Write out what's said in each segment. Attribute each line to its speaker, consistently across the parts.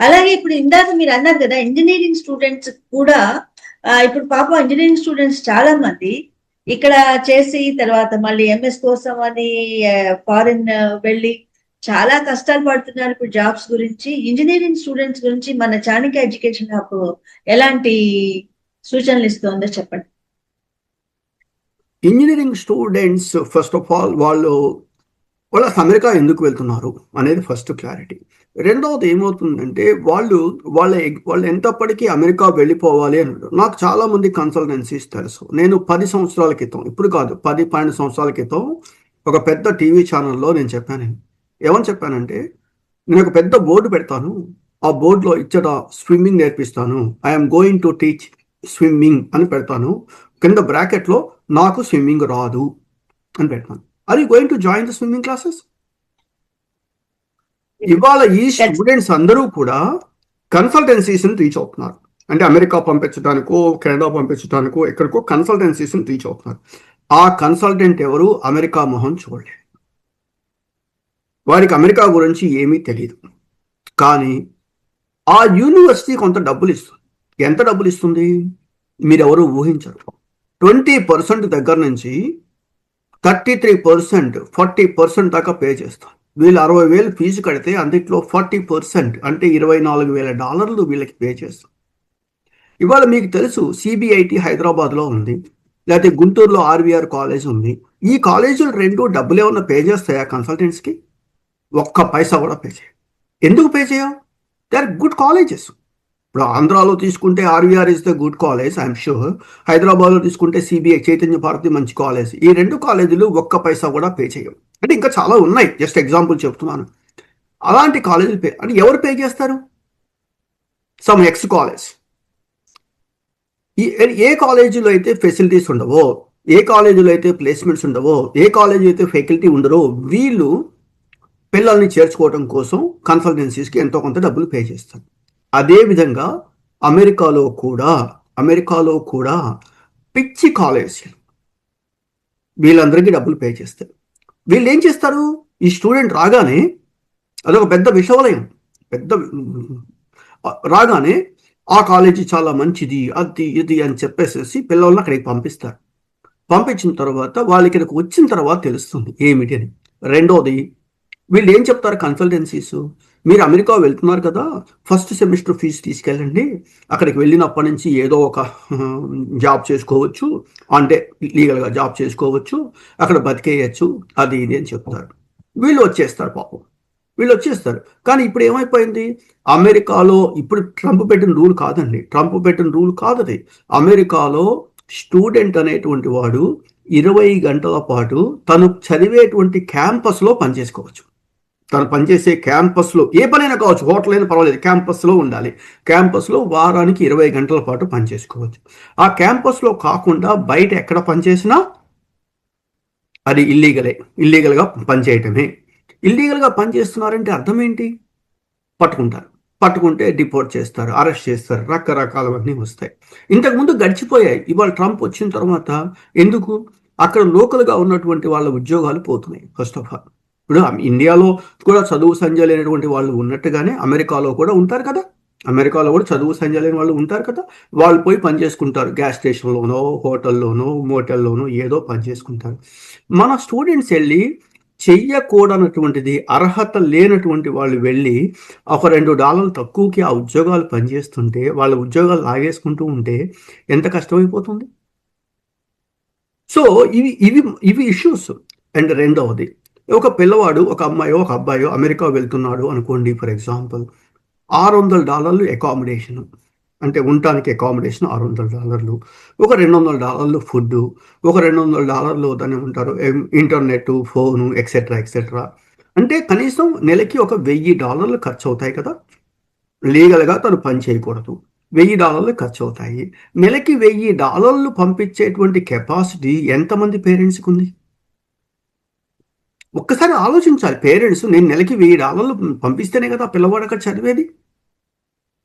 Speaker 1: అలాగే ఇప్పుడు ఇందాక మీరు అన్నారు కదా ఇంజనీరింగ్ స్టూడెంట్స్ కూడా ఇప్పుడు పాపం ఇంజనీరింగ్ స్టూడెంట్స్ చాలా మంది ఇక్కడ చేసి తర్వాత మళ్ళీ ఎంఎస్ కోసం అని ఫారిన్ వెళ్ళి చాలా కష్టాలు పడుతున్నారు ఇప్పుడు జాబ్స్ గురించి. ఇంజనీరింగ్ స్టూడెంట్స్ గురించి మన చాణక్య ఎడ్యుకేషన్ హబ్ ఎలాంటి సూచనలు ఇస్తుందో చెప్పండి.
Speaker 2: Engineering students first of all వాళ్ళు అమెరికా ఎందుకు వెళ్తున్నారు అనేది ఫస్ట్ క్లారిటీ. రెండవది ఏమవుతుందంటే వాళ్ళు ఎంతప్పటికీ అమెరికా వెళ్ళిపోవాలి అని. నాకు చాలా మంది కన్సల్టెన్సీస్ తెలుసు. నేను 10 సంవత్సరాల క్రితం, ఇప్పుడు కాదు 10-12 సంవత్సరాల క్రితం ఒక పెద్ద టీవీ ఛానల్లో నేను చెప్పాను. ఏమని చెప్పానంటే, నేను ఒక పెద్ద బోర్డు పెడతాను, ఆ బోర్డులో ఇచ్చట స్విమ్మింగ్ నేర్పిస్తాను, I'm going to teach swimming అని పెడతాను, కింద బ్రాకెట్లో నాకు స్విమ్మింగ్ రాదు అని పెడతాను. Are you going to join the swimming classes? ఇవాళ ఈ స్టూడెంట్స్ అందరూ కూడా కన్సల్టెన్సీస్ని రీచ్ అవుతున్నారు. అంటే అమెరికా పంపించడానికో, కెనడా పంపించడానికో, ఎక్కడికో కన్సల్టెన్సీస్ని రీచ్ అవుతున్నారు. ఆ కన్సల్టెంట్ ఎవరు? అమెరికా మొహం చూడలేదు, వారికి అమెరికా గురించి ఏమీ తెలియదు. కానీ ఆ యూనివర్సిటీ కొంత డబ్బులు ఇస్తుంది. ఎంత డబ్బులు ఇస్తుంది మీరెవరు ఊహించరు. 20% దగ్గర నుంచి 33%, 40% దాకా పే చేస్తారు. వీళ్ళు 60,000 ఫీజు కడితే అందులో 40% అంటే $24,000 వీళ్ళకి పే చేస్తారు. ఇవాళ మీకు తెలుసు సిబిఐటి హైదరాబాద్లో ఉంది, లేకపోతే గుంటూరులో ఆర్వీఆర్ కాలేజ్ ఉంది. ఈ కాలేజీలు రెండు డబ్బులు ఏమన్నా పే చేస్తాయా కన్సల్టెంట్స్కి? ఒక్క పైసా కూడా పే చేయ. ఎందుకు పే చేయవు? They are good colleges. ఇప్పుడు ఆంధ్రాలో తీసుకుంటే RVR is the good college, I'm sure. హైదరాబాద్లో తీసుకుంటే సిబిఐ చైతన్య భారతి మంచి కాలేజ్. ఈ రెండు కాలేజీలు ఒక్క పైసా కూడా పే చేయవు. అంటే ఇంకా చాలా ఉన్నాయి, జస్ట్ ఎగ్జాంపుల్ చెప్తున్నాను. అలాంటి కాలేజీలు పే అంటే ఎవరు పే చేస్తారు? Some X college. ఏ కాలేజీలో అయితే ఫెసిలిటీస్ ఉండవో, ఏ కాలేజీలో అయితే ప్లేస్మెంట్స్ ఉండవో, ఏ కాలేజీ అయితే ఫ్యాకల్టీ ఉండరో, వీళ్ళు పిల్లల్ని చేర్చుకోవడం కోసం కన్సల్టెన్సీస్కి ఎంతో కొంత డబ్బులు పే చేస్తారు. అదేవిధంగా అమెరికాలో కూడా పిచ్చి కాలేజీలు వీళ్ళందరికీ డబ్బులు పే చేస్తారు. వీళ్ళు ఏం చేస్తారు? ఈ స్టూడెంట్ రాగానే అదొక పెద్ద విషవలయం, రాగానే ఆ కాలేజీ చాలా మంచిది, అది ఇది అని చెప్పేసేసి పిల్లల్ని అక్కడికి పంపిస్తారు. పంపించిన తర్వాత వాళ్ళు ఇక్కడికి వచ్చిన తర్వాత తెలుస్తుంది ఏమిటి అని. రెండోది, వీళ్ళు ఏం చెప్తారు కన్సల్టెన్సీస్? మీరు అమెరికా వెళ్తున్నారు కదా, ఫస్ట్ సెమిస్టర్ ఫీజు తీసుకెళ్ళండి, అక్కడికి వెళ్ళినప్పటి నుంచి ఏదో ఒక జాబ్ చేసుకోవచ్చు, అంటే లీగల్గా జాబ్ చేసుకోవచ్చు, అక్కడ బతికేయచ్చు, అది ఇది అని చెప్తారు. వీళ్ళు వచ్చేస్తారు, పాపం వీళ్ళు వచ్చేస్తారు. కానీ ఇప్పుడు ఏమైపోయింది? అమెరికాలో ఇప్పుడు ట్రంప్ పెట్టిన రూల్ కాదు అది. అమెరికాలో స్టూడెంట్ అనేటువంటి వాడు 20 గంటల పాటు తను చదివేటువంటి క్యాంపస్లో పనిచేసుకోవచ్చు. తను పనిచేసే క్యాంపస్లో ఏ పనైనా కావచ్చు, హోటల్ అయినా పర్వాలేదు, క్యాంపస్లో ఉండాలి. క్యాంపస్లో వారానికి 20 గంటల పాటు పనిచేసుకోవచ్చు. ఆ క్యాంపస్లో కాకుండా బయట ఎక్కడ పనిచేసినా అది ఇల్లీగల్గా పనిచేయటమే. ఇల్లీగల్గా పనిచేస్తున్నారంటే అర్థం ఏంటి? పట్టుకుంటే డిపోర్ట్ చేస్తారు, అరెస్ట్ చేస్తారు, రకరకాలవన్నీ వస్తాయి. ఇంతకుముందు గడిచిపోయాయి. ఇవాళ ట్రంప్ వచ్చిన తర్వాత ఎందుకు అక్కడ లోకల్గా ఉన్నటువంటి వాళ్ళ ఉద్యోగాలు పోతున్నాయి. ఫస్ట్ ఆఫ్ ఆల్ ఇప్పుడు ఇండియాలో కూడా చదువు సంధ్య లేనటువంటి వాళ్ళు ఉన్నట్టుగానే అమెరికాలో కూడా ఉంటారు కదా. అమెరికాలో కూడా చదువు సంధ్య లేని వాళ్ళు ఉంటారు కదా. వాళ్ళు పోయి పని చేసుకుంటారు, గ్యాస్ స్టేషన్లోనో, హోటల్లోనో, మోటల్లోనో ఏదో పని చేసుకుంటారు. మన స్టూడెంట్స్ వెళ్ళి చెయ్యకూడనటువంటిది, అర్హత లేనటువంటి వాళ్ళు వెళ్ళి ఒక $2 తక్కువకి ఆ ఉద్యోగాలు పనిచేస్తుంటే, వాళ్ళ ఉద్యోగాలు లాగేసుకుంటూ ఉంటే ఎంత కష్టమైపోతుంది. సో ఇవి ఇష్యూస్. అండ్ రెండవది, ఒక పిల్లవాడు, ఒక అమ్మాయో ఒక అబ్బాయో అమెరికా వెళ్తున్నాడు అనుకోండి. ఫర్ ఎగ్జాంపుల్, $600 అకామిడేషన్, అంటే ఉండటానికి అకామిడేషన్ $600, ఒక $200 ఫుడ్, ఒక $200 దాన్ని ఉంటారు ఇంటర్నెట్, ఫోను, ఎక్సెట్రా. అంటే కనీసం నెలకి ఒక $1000 ఖర్చు అవుతాయి కదా. లీగల్గా తను పని చేయకూడదు, $1000 ఖర్చు అవుతాయి. నెలకి $1000 పంపించేటువంటి కెపాసిటీ ఎంతమంది పేరెంట్స్కి ఉంది? ఒక్కసారి ఆలోచించాలి పేరెంట్స్. నేను నెలకి $1000 పంపిస్తేనే కదా పిల్లవాడు అక్కడ చదివేది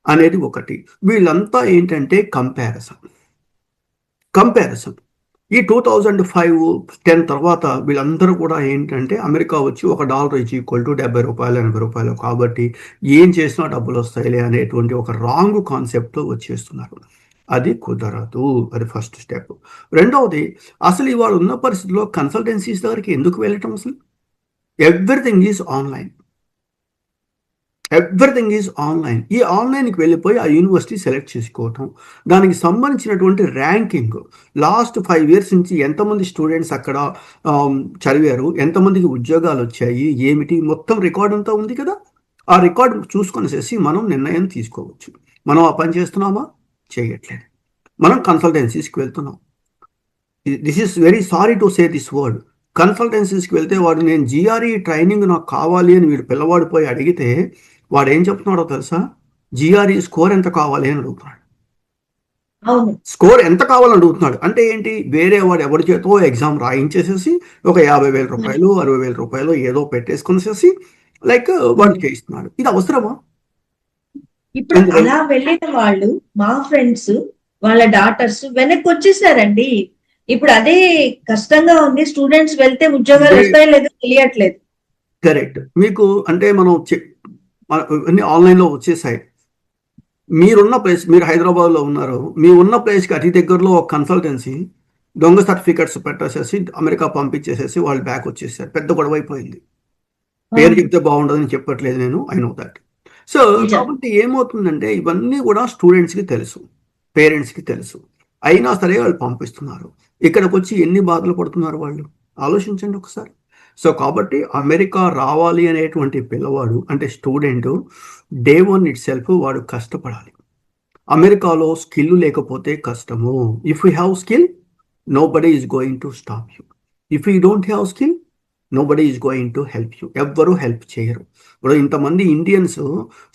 Speaker 2: అనేది ఒకటి. వీళ్ళంతా ఏంటంటే కంపారిజన్. ఈ 2005-10 తర్వాత వీళ్ళందరూ కూడా ఏంటంటే అమెరికా వచ్చి $1 ఈజ్ ఈక్వల్ టు ₹70, ₹80 కాబట్టి ఏం చేసినా డబ్బులు వస్తాయిలే అనేటువంటి ఒక రాంగ్ కాన్సెప్ట్తో వచ్చేస్తున్నారు. అది కుదరదు. అది ఫస్ట్ స్టెప్. రెండవది, అసలు ఇవాళ ఉన్న పరిస్థితిలో కన్సల్టెన్సీస్ దగ్గరికి ఎందుకు వెళ్ళటం అసలు? Everything is online. Everything is online. ఈ ఆన్లైన్కి వెళ్ళిపోయి ఆ యూనివర్సిటీ సెలెక్ట్ చేసుకోవటం, దానికి సంబంధించినటువంటి ర్యాంకింగ్ లాస్ట్ 5 years నుంచి ఎంతమంది స్టూడెంట్స్ అక్కడ చదివారు, ఎంతమందికి ఉద్యోగాలు వచ్చాయి, ఏమిటి మొత్తం రికార్డ్ అంతా ఉంది కదా. ఆ రికార్డ్ చూసుకొనేసేసి మనం నిర్ణయం తీసుకోవచ్చు. మనం ఆ పని చేస్తున్నామా? చేయట్లేదు. మనం కన్సల్టెన్సీస్కి వెళ్తున్నాం. This is very sorry to say this word. కన్సల్టెన్సీస్కి వెళ్తే వాడు నేను జిఆర్ఈ ట్రైనింగ్ నాకు కావాలి అని వీడు పిల్లవాడు పోయి అడిగితే వాడు ఏం చెప్తున్నాడో తెలుసా? జిఆర్ఈ స్కోర్ ఎంత కావాలి అని అడుగుతున్నాడు. స్కోర్ ఎంత కావాలని అడుగుతున్నాడు. అంటే ఏంటి? వేరే వాడు ఎవరి చేతో ఎగ్జామ్ రాయించేసేసి ఒక ₹50,000 ₹60,000 ఏదో పెట్టేసుకునేసేసి లైక్ వాడు చేయిస్తున్నాడు. ఇది అవసరమా?
Speaker 1: ఇప్పుడు అలా వెళ్ళిన వాళ్ళు మా ఫ్రెండ్స్ వాళ్ళ డాటర్స్ వెనక్కి వచ్చేసారండి. ఇప్పుడు అదే కష్టంగా ఉంది. స్టూడెంట్స్ వెళ్తే ఉద్యోగాలు వస్తాయో లేదో తెలియట్లేదు.
Speaker 2: కరెక్ట్. మీకు అంటే మనం అన్ని ఆన్లైన్లో వచ్చేసాయి. మీరున్న ప్లేస్, మీరు హైదరాబాద్లో ఉన్నారు, మీ ఉన్న ప్లేస్కి అతి దగ్గరలో ఒక కన్సల్టెన్సీ దొంగ సర్టిఫికెట్స్ పెట్టేసేసి అమెరికా పంపించేసేసి వాళ్ళు బ్యాక్ వచ్చేసారు. పెద్ద గొడవ అయిపోయింది. పేరు చెప్తే బాగుండదని చెప్పట్లేదు నేను, ఐ నో దట్. సో కాబట్టి ఏమవుతుందంటే ఇవన్నీ కూడా స్టూడెంట్స్కి తెలుసు, పేరెంట్స్కి తెలుసు, అయినా సరే వాళ్ళు పంపిస్తున్నారు. ఇక్కడికి వచ్చి ఎన్ని బాధలు పడుతున్నారు వాళ్ళు ఆలోచించండి ఒకసారి. సో కాబట్టి అమెరికా రావాలి అనేటువంటి పిల్లవాడు అంటే స్టూడెంట్ డే 1 ఇట్ సెల్ఫ్ వాడు కష్టపడాలి. అమెరికాలో స్కిల్ లేకపోతే కష్టము. If you have skill nobody is going to stop you. If you don't have skill nobody is going to help you. ఎవ్వరూ హెల్ప్ చేయరు. ఇప్పుడు ఇంతమంది ఇండియన్స్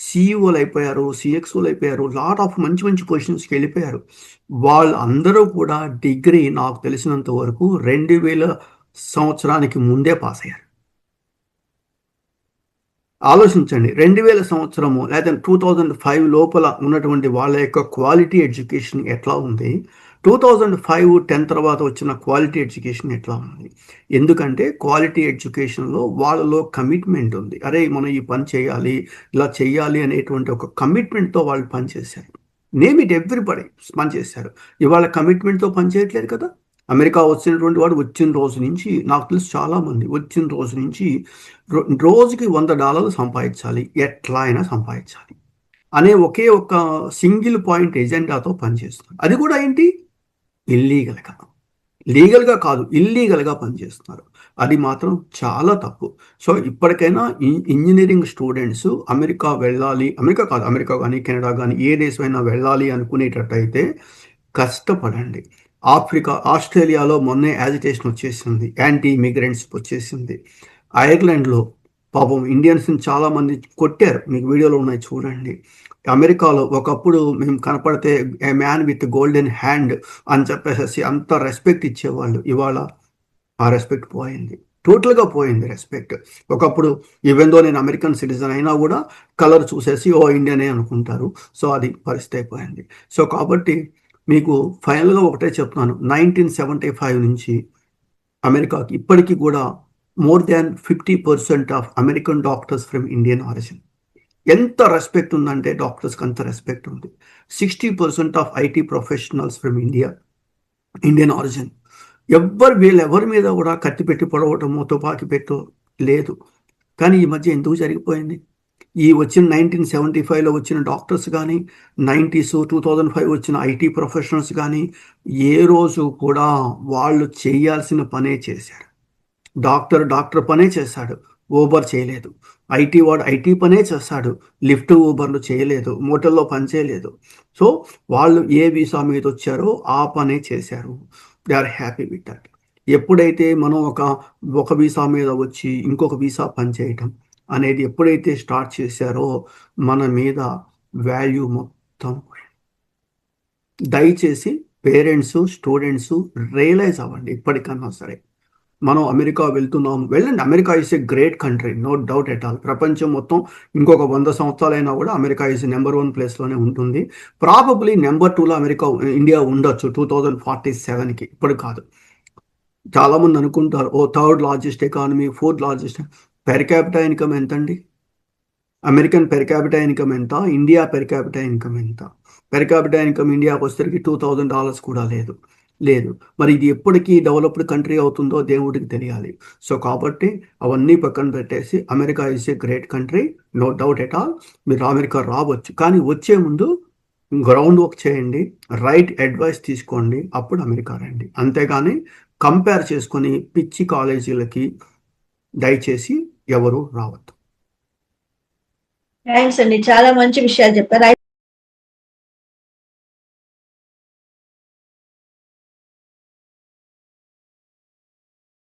Speaker 2: సిఇఓలు అయిపోయారు, సిఎక్స్ఓలు అయిపోయారు, లాట్ ఆఫ్ మంచి మంచి పొజిషన్స్కి వెళ్ళిపోయారు. వాళ్ళందరూ కూడా డిగ్రీ నాకు తెలిసినంత వరకు 2000 సంవత్సరానికి ముందే పాస్ అయ్యారు. ఆలోచించండి, 2000 సంవత్సరము లేదా 2005 లోపల ఉన్నటువంటి వాళ్ళ యొక్క క్వాలిటీ ఎడ్యుకేషన్ ఎట్లా ఉంది, 2005-10 తర్వాత వచ్చిన క్వాలిటీ ఎడ్యుకేషన్ ఎట్లా ఉంది. ఎందుకంటే క్వాలిటీ ఎడ్యుకేషన్లో వాళ్ళలో కమిట్మెంట్ ఉంది. అరే మనం ఈ పని చేయాలి, ఇలా చేయాలి అనేటువంటి ఒక కమిట్మెంట్తో వాళ్ళు పనిచేశారు. నేమ్ ఇట్ ఎవ్రీబడి పనిచేశారు. ఇవాళ కమిట్మెంట్తో పనిచేయట్లేదు కదా. అమెరికా వచ్చినటువంటి వాడు వచ్చిన రోజు నుంచి నాకు తెలుసు చాలామంది వచ్చిన రోజు నుంచి రోజుకి $100 సంపాదించాలి, ఎట్లా అయినా సంపాదించాలి అనే ఒకే ఒక సింగిల్ పాయింట్ ఎజెండాతో పనిచేస్తున్నారు. అది కూడా ఏంటి? ఇల్లీగల్గా. లీగల్గా కాదు, ఇల్లీగల్గా పనిచేస్తున్నారు. అది మాత్రం చాలా తప్పు. సో ఇప్పటికైనా ఇంజనీరింగ్ స్టూడెంట్స్ అమెరికా వెళ్ళాలి, అమెరికా కాదు అమెరికా కానీ కెనడా కానీ ఏ దేశమైనా వెళ్ళాలి అనుకునేటట్టయితే కష్టపడండి. ఆస్ట్రేలియాలో మొన్నే యాజిటేషన్ వచ్చేసింది, యాంటీ ఇమిగ్రెంట్స్ వచ్చేసింది. ఐర్లాండ్లో పాపం ఇండియన్స్ని చాలామంది కొట్టారు, మీకు వీడియోలో ఉన్నాయి చూడండి. అమెరికాలో ఒకప్పుడు మేము కనపడితే ఏ మ్యాన్ విత్ గోల్డెన్ హ్యాండ్ అని చెప్పేసి అంత రెస్పెక్ట్ ఇచ్చేవాళ్ళు. ఇవాళ ఆ రెస్పెక్ట్ పోయింది, టోటల్గా పోయింది రెస్పెక్ట్. ఒకప్పుడు ఈవెన్ దో నేను అమెరికన్ సిటిజన్ అయినా కూడా కలర్ చూసేసి ఓ ఇండియనే అనుకుంటారు. సో అది పరిస్థితి అయిపోయింది. సో కాబట్టి మీకు ఫైనల్గా ఒకటే చెప్తున్నాను, 1975 నుంచి అమెరికాకి ఇప్పటికీ కూడా more than 50% of American doctors from Indian origin. ఎంత రెస్పెక్ట్ ఉందంటే డాక్టర్స్కి అంత రెస్పెక్ట్ ఉంది. 60% of IT professionals from Indian origin. వీళ్ళెవరి మీద కూడా కత్తి పెట్టి పొడవటమో తుపాకీ పెట్టో లేదు. కానీ ఈ మధ్య ఎందుకు జరిగిపోయింది? ఈ వచ్చిన 1975లో వచ్చిన డాక్టర్స్ కానీ 90s 2005 వచ్చిన ఐటీ ప్రొఫెషనల్స్ కానీ ఏ రోజు కూడా వాళ్ళు చేయాల్సిన పనే చేశారు. డాక్టర్ పనే చేశాడు, ఊబర్ చేయలేదు. ఐటీ వాడు ఐటీ పనే చేస్తాడు, లిఫ్ట్ ఊబర్లు చేయలేదు, మోటల్లో పని చేయలేదు. సో వాళ్ళు ఏ వీసా మీద వచ్చారో ఆ పనే చేశారు. They are happy with that. ఎప్పుడైతే మనం ఒక వీసా మీద వచ్చి ఇంకొక వీసా పని చేయటం అనేది ఎప్పుడైతే స్టార్ట్ చేశారో మన మీద వాల్యూ మొత్తం. దయచేసి పేరెంట్స్ స్టూడెంట్స్ రియలైజ్ అవ్వండి. ఇప్పటికన్నా సరే మనం అమెరికా వెళ్తున్నాం, వెళ్ళండి. America is a great country, no doubt at all. ప్రపంచం మొత్తం ఇంకొక 100 సంవత్సరాలైనా కూడా అమెరికా ఈజ్ నెంబర్ 1 ప్లేస్లోనే ఉంటుంది. ప్రాబబ్లీ నెంబర్ 2లో ఇండియా ఉండొచ్చు 2047కి, ఇప్పుడు కాదు. చాలా మంది అనుకుంటారు ఓ third largest economy, fourth largest. Per capita income ఎంతండి? అమెరికన్ పెర్ క్యాపిటా ఇన్కమ్ ఎంత? ఇండియా పెర్ క్యాపిటా ఇన్కమ్ ఎంత? పెర్ క్యాపిటా ఇన్కమ్ ఇండియాకి వచ్చేసరికి $2,000 కూడా లేదు. లేదు. మరి ఇది ఎప్పటికీ డెవలప్డ్ కంట్రీ అవుతుందో దేవుడికి తెలియాలి. సో కాబట్టి అవన్నీ పక్కన పెట్టేసి America is a great country, no doubt at all. మీరు అమెరికా రావచ్చు, కానీ వచ్చే ముందు గ్రౌండ్ వర్క్ చేయండి, రైట్ అడ్వైస్ తీసుకోండి, అప్పుడు అమెరికా రండి. అంతేగాని కంపేర్ చేసుకొని పిచ్చి కాలేజీలకి దయచేసి ఎవరు రావద్దు.
Speaker 1: థ్యాంక్స్ అండి, చాలా మంచి విషయాలు చెప్పారు.